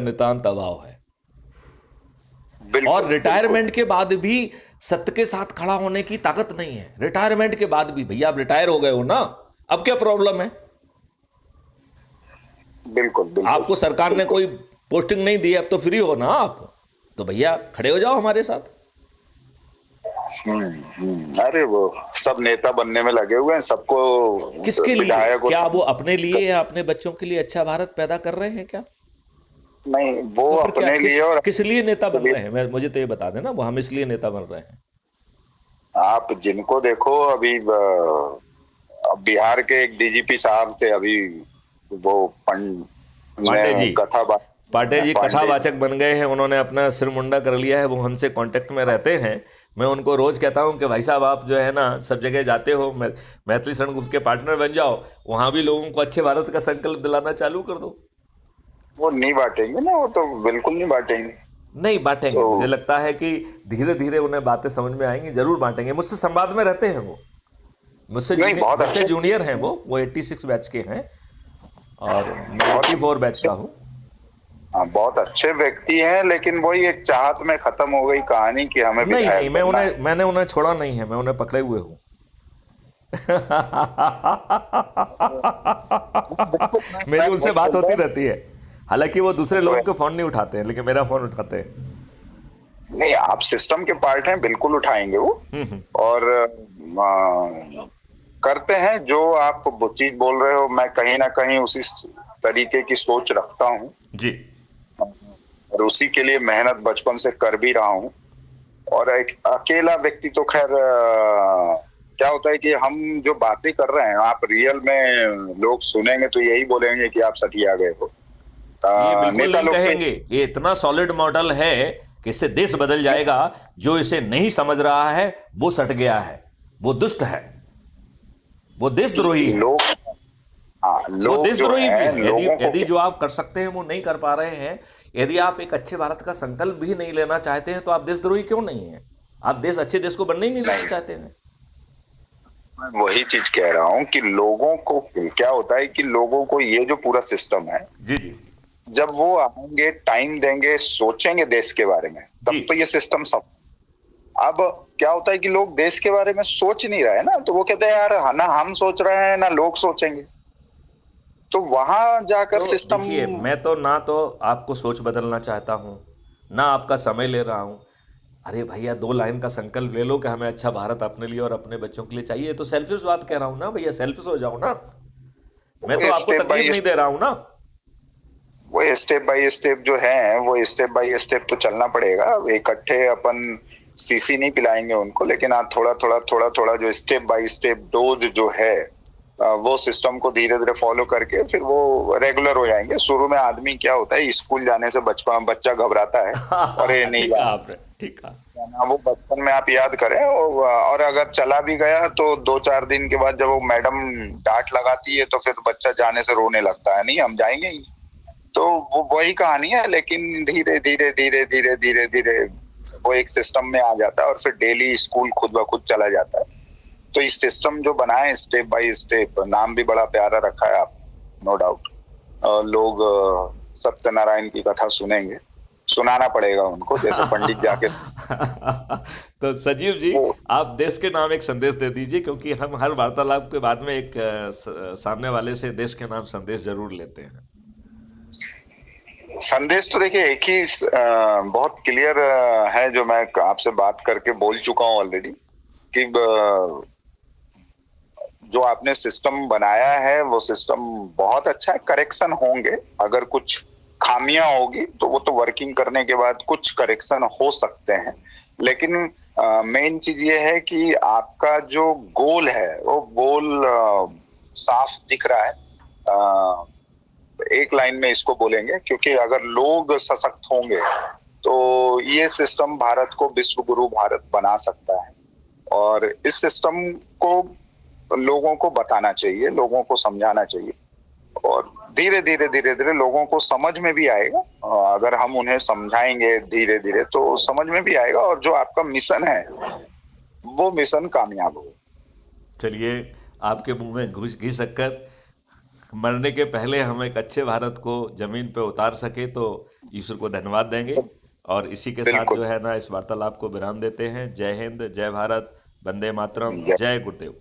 नितांत अभाव है। और बिल्कुल बिल्कुल। रिटायरमेंट के बाद भी सत्य के साथ खड़ा होने की ताकत नहीं है। रिटायरमेंट के बाद भी भैया आप रिटायर हो गए हो ना, अब क्या प्रॉब्लम है? बिल्कुल बिल्कुल आपको सरकार ने बिल्कुल। कोई पोस्टिंग नहीं दी, अब तो फ्री हो ना आप, तो भैया खड़े हो जाओ हमारे साथ। अरे वो सब नेता बनने में लगे हुए हैं, सबको किसके लिए? विधायक और क्या वो अपने सांसद। लिए या अपने बच्चों के लिए अच्छा भारत पैदा कर रहे हैं क्या? नहीं, वो तो फिर क्या, अपने किस लिए और किस लिए नेता अपने बन लिए। रहे हैं? मुझे तो ये बता देना, वो हम इसलिए नेता बन रहे हैं। आप जिनको देखो अभी अब बिहार के एक डीजीपी साहब थे अभी, वो ने पांडे जी, कथा बात। पांडे जी पांडे जी। कथावाचक बन गए हैं, उन्होंने अपना सिर मुंडा कर लिया है, वो हमसे कांटेक्ट में रहते हैं। मैं उनको रोज कहता हूं कि भाई साहब आप जो है ना सब जगह जाते हो, मैथिली शरण गुप्त के पार्टनर बन जाओ, वहां भी लोगों को अच्छे भारत का संकल्प दिलाना चालू कर दो। वो नहीं बांटेंगे ना, वो तो बिल्कुल नहीं बांटेंगे। नहीं बांटेंगे, तो मुझे लगता है कि धीरे धीरे उन्हें बातें समझ में आएंगी, जरूर बांटेंगे। मुझसे संवाद में रहते हैं वो, नहीं, बहुत मुझसे अच्छे। जूनियर हैं वो 86 बैच के हैं और मैं बहुत 84 बैच अच्छे। का हूँ। हाँ, बहुत अच्छे व्यक्ति हैं, लेकिन वही एक चाहत में खत्म हो गई कहानी कि हमें नहीं नहीं, विधायक बनना है। मैंने उन्हें छोड़ा नहीं है, मैं उन्हें पकड़े हुए हूँ। बिल्कुल, मैं मेरी उनसे वही बात बोल रहा होती हूँ। रहती है। हालांकि वो दूसरे तो लोगों के फोन नहीं उठाते हैं, लेकिन मेरा फोन उठाते हैं। नहीं, आप सिस्टम के पार्ट हैं, बिल्कुल उठाएंगे वो। और करते हैं जो आप वो चीज बोल रहे हो, मैं कहीं ना कहीं उसी तरीके की सोच रखता हूँ, जी और उसी के लिए मेहनत बचपन से कर भी रहा हूँ। और एक अकेला व्यक्ति तो खैर क्या होता है कि हम जो बातें कर रहे हैं, आप रियल में लोग सुनेंगे तो यही बोलेंगे कि आप सठिया गए हो। ये बिल्कुल नेता नहीं लोग तो कहेंगे, ये इतना सॉलिड मॉडल है कि इससे देश बदल जाएगा। जो इसे नहीं समझ रहा है वो सट गया है, वो दुष्ट है, वो देशद्रोही है। लोग, हाँ वो लोग जो देशद्रोही भी हैं है। यदि लोगों को यदि जो आप कर सकते हैं वो नहीं कर पा रहे हैं, यदि आप एक अच्छे भारत का संकल्प भी नहीं लेना चाहते हैं, तो आप देशद्रोही क्यों नहीं है? आप अच्छे देश को बनने ही नहीं देना नहीं, चाहते हैं। मैं वही चीज कह रहा हूँ कि लोगों को क्या होता है कि लोगों को ये जो पूरा सिस्टम है, जी जी जब वो आएंगे, टाइम देंगे, सोचेंगे देश के बारे में, जी। तब तो ये सिस्टम सब। अब क्या होता है कि लोग देश के बारे में सोच नहीं रहे ना, तो वो कहते हैं यार ना हम सोच रहे हैं ना लोग सोचेंगे, तो वहां जाकर तो सिस्टम। देखिए, मैं तो ना तो आपको सोच बदलना चाहता हूँ, ना आपका समय ले रहा हूँ। अरे भैया, 2 लाइन का संकल्प ले लो कि हमें अच्छा भारत अपने लिए और अपने बच्चों के लिए चाहिए, तो सेल्फिश बात कह रहा हूँ ना भैया, सेल्फिश हो जाओ ना। मैं तो वो आपको स्टेप तकलीफ बाय नहीं दे रहा हूँ ना। वो स्टेप बाय स्टेप जो है, वो स्टेप बाय स्टेप तो चलना पड़ेगा। इकट्ठे अपन सीसी नहीं पिलाएंगे उनको, लेकिन आप थोड़ा थोड़ा जो स्टेप बाय स्टेप डोज जो है, वो सिस्टम को धीरे धीरे फॉलो करके फिर वो रेगुलर हो जाएंगे। शुरू में आदमी क्या होता है, स्कूल जाने से बचपन बच्चा घबराता है, अरे नहीं ठीक कहा जाना। आपने, ठीक कहा। वो बचपन में आप याद करें, और अगर चला भी गया तो 2-4 दिन के बाद जब वो मैडम डांट लगाती है, तो फिर बच्चा जाने से रोने लगता है, नहीं हम जाएंगे ही। तो वो वही कहानी है, लेकिन धीरे धीरे धीरे धीरे धीरे धीरे वो एक सिस्टम में आ जाता है, और फिर डेली स्कूल खुद ब खुद चला जाता है। तो इस सिस्टम जो बना है स्टेप बाय स्टेप, नाम भी बड़ा प्यारा रखा है आप, नो डाउट। लोग सत्यनारायण की कथा सुनेंगे, सुनाना पड़ेगा उनको, जैसे पंडित जाके। तो सजीव जी, वो आप देश के नाम एक संदेश दे दीजिए, क्योंकि हम हर वार्तालाप के बाद में एक सामने वाले से देश के नाम संदेश जरूर लेते हैं। संदेश तो देखिए एक ही बहुत क्लियर है, जो मैं आपसे बात करके बोल चुका हूँ ऑलरेडी, कि जो आपने सिस्टम बनाया है वो सिस्टम बहुत अच्छा है। करेक्शन होंगे, अगर कुछ खामियां होगी तो वो तो वर्किंग करने के बाद कुछ करेक्शन हो सकते हैं, लेकिन मेन चीज ये है कि आपका जो गोल है वो गोल साफ दिख रहा है। एक लाइन में इसको बोलेंगे, क्योंकि अगर लोग सशक्त होंगे तो ये सिस्टम भारत को विश्व गुरु भारत बना सकता है। और इस सिस्टम को लोगों को बताना चाहिए, लोगों को समझाना चाहिए, और धीरे धीरे धीरे धीरे लोगों को समझ में भी आएगा। अगर हम उन्हें समझाएंगे धीरे धीरे तो समझ में भी आएगा, और जो आपका मिशन है वो मिशन कामयाब होगा। चलिए, आपके मुंह में घी शक्कर मरने के पहले हम एक अच्छे भारत को जमीन पे उतार सके तो ईश्वर को धन्यवाद देंगे। और इसी के साथ बिल्कुल। जो है ना इस वार्तालाप को विराम देते हैं। जय हिंद, जय भारत, वंदे मातरम, जय जय गुरुदेव।